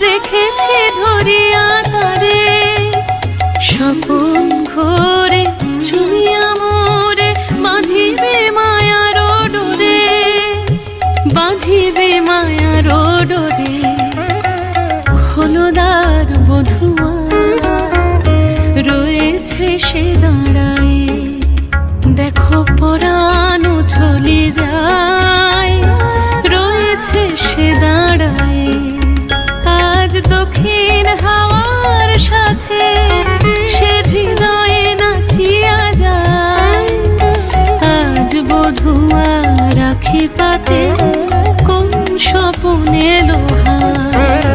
রেখেছি ধরিয়া তারে, স্বপন ঘোরে চুমিয়া মোরে বাঁধিবে মায়ার ডোরে, বাঁধিবে মায়ার ডোরে। খোলদার বধুয়া রয়েছে সে দাঁড়ায়, দেখো পরানো চলে যায়, রয়েছে সে দাঁড়ায়। আজ দক্ষিণ হাওয়ার সাথে সে হৃদয়ে নাচিয়া যায়, আজ বধুয়া রাখি পাতে কোন স্বপনে লোহায়।